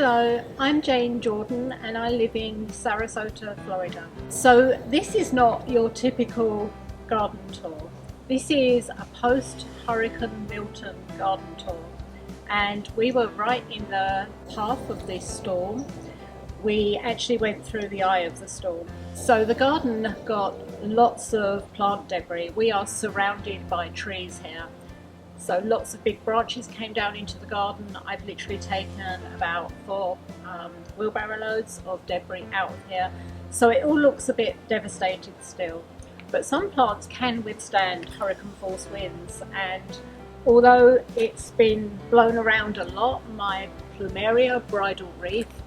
Hello, I'm Jane Jordan and I live in Sarasota, Florida. So this is not your typical garden tour. This is a post-Hurricane Milton garden tour, and we were right in the path of this storm. We actually went through the eye of the storm. So the garden got lots of plant debris. We are surrounded by trees here. So lots of big branches came down into the garden. I've literally taken about 4 wheelbarrow loads of debris out of here. So it all looks a bit devastated still. But some plants can withstand hurricane force winds, and although it's been blown around a lot, my plumeria bridal wreath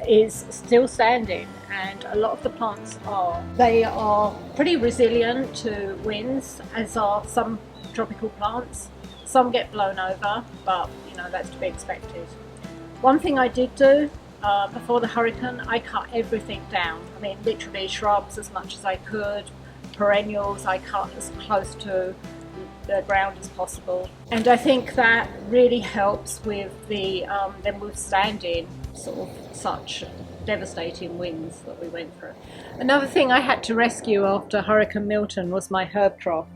is still standing, and a lot of the plants are. They are pretty resilient to winds, as are some tropical plants. Some get blown over, but you know, that's to be expected. One thing I did do before the hurricane, I cut everything down. I mean, literally shrubs as much as I could, perennials I cut as close to the ground as possible. And I think that really helps with them withstanding sort of such devastating winds that we went through. Another thing I had to rescue after Hurricane Milton was my herb trough.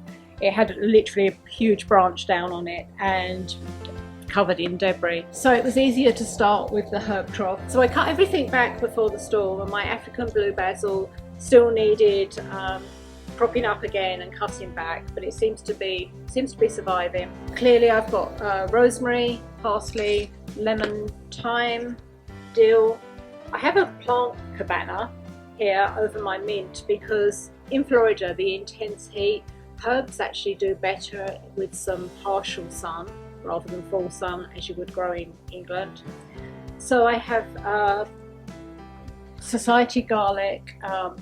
It had literally a huge branch down on it and covered in debris. So it was easier to start with the herb trough. So I cut everything back before the storm, and my African blue basil still needed propping up again and cutting back, but it seems to be surviving. Clearly I've got rosemary, parsley, lemon, thyme, dill. I have a plant cabana here over my mint because in Florida the intense heat, herbs actually do better with some partial sun rather than full sun as you would grow in England. So I have society garlic,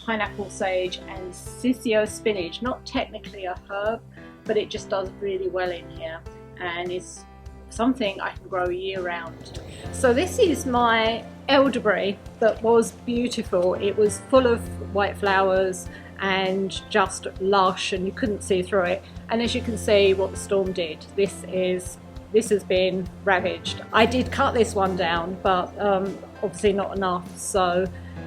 pineapple sage and Sisio spinach. Not technically a herb, but it just does really well in here and is something I can grow year round. So this is my elderberry that was beautiful. It was full of white flowers and just lush, and you couldn't see through it. And as you can see what the storm did, this has been ravaged. I did cut this one down, but obviously not enough, so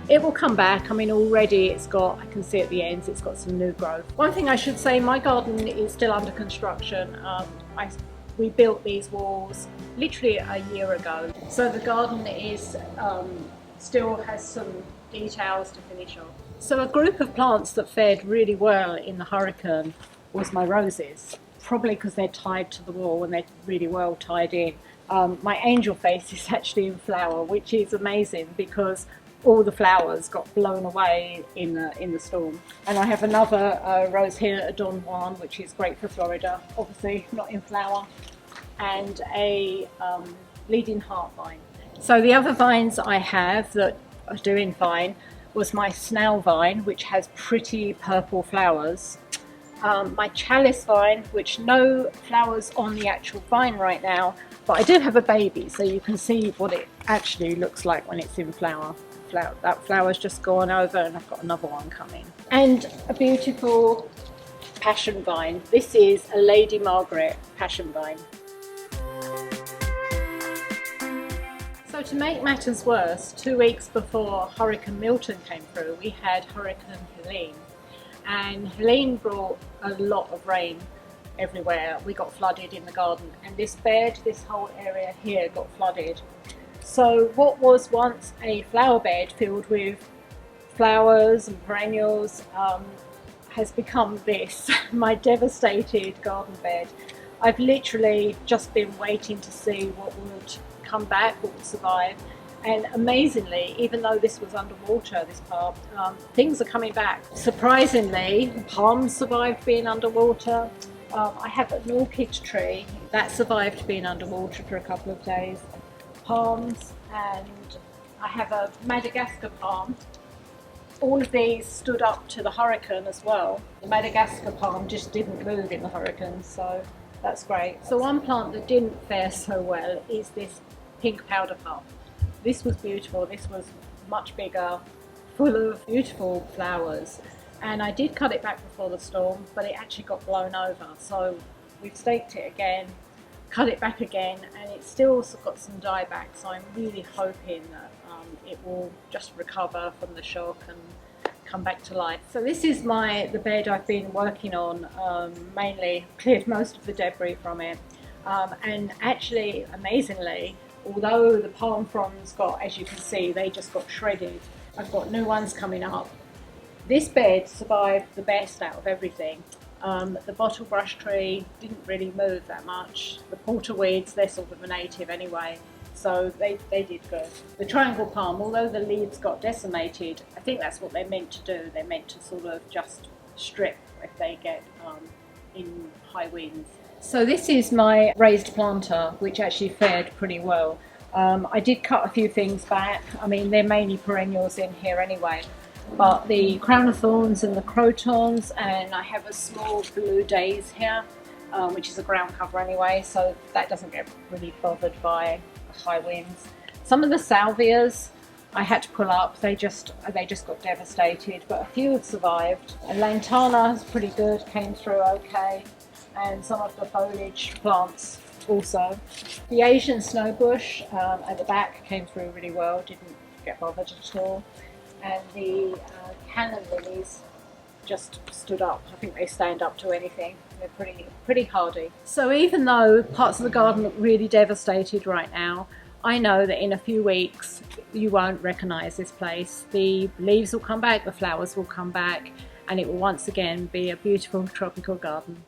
it will come back. I mean, already it's got, I can see at the ends, it's got some new growth. One thing I should say, my garden is still under construction. We built these walls literally a year ago, so the garden is still has some details to finish off. So a group of plants that fared really well in the hurricane was my roses, probably because they're tied to the wall and they're really well tied in. My angel face is actually in flower, which is amazing because all the flowers got blown away in the storm. And I have another rose here, a Don Juan, which is great for Florida, obviously not in flower, and a leading heart vine. So the other vines I have that are doing fine was my snail vine, which has pretty purple flowers. My chalice vine, which no flowers on the actual vine right now, but I do have a baby, so you can see what it actually looks like when it's in flower. That flower's just gone over, and I've got another one coming. And a beautiful passion vine. This is a Lady Margaret passion vine. So to make matters worse, 2 weeks before Hurricane Milton came through, we had Hurricane Helene. And Helene brought a lot of rain everywhere. We got flooded in the garden, and this bed, this whole area here got flooded. So what was once a flower bed filled with flowers and perennials has become this, my devastated garden bed. I've literally just been waiting to see what would come back, what would survive. And amazingly, even though this was underwater, this part, things are coming back. Surprisingly, palms survived being underwater. I have an orchid tree that survived being underwater for a couple of days. Palms, and I have a Madagascar palm. All of these stood up to the hurricane as well. The Madagascar palm just didn't move in the hurricane, so that's great. So one plant that didn't fare so well is this pink powder puff. This was beautiful. This was much bigger, full of beautiful flowers, and I did cut it back before the storm, but it actually got blown over, so we've staked it again, cut it back again, and it's still got some dieback, so I'm really hoping that it will just recover from the shock and come back to life. So this is the bed I've been working on, mainly cleared most of the debris from it, and actually, amazingly, although the palm fronds got, as you can see, they just got shredded, I've got new ones coming up. This bed survived the best out of everything. The bottle brush tree didn't really move that much. The porterweeds, they're sort of a native anyway, so they did good. The triangle palm, although the leaves got decimated, I think that's what they're meant to do. They're meant to sort of just strip if they get in high winds. So this is my raised planter, which actually fared pretty well. I did cut a few things back. I mean, they're mainly perennials in here anyway. But the crown of thorns and the crotons, and I have a small blue daze here, which is a ground cover anyway, so that doesn't get really bothered by high winds. Some of the salvias I had to pull up, they just got devastated, but a few have survived. And lantana is pretty good, came through okay, and some of the foliage plants also. The Asian snowbush at the back came through really well, didn't get bothered at all. And the cannon lilies just stood up. I think they stand up to anything. They're pretty hardy. So even though parts of the garden look really devastated right now, I know that in a few weeks you won't recognise this place. The leaves will come back, the flowers will come back, and it will once again be a beautiful tropical garden.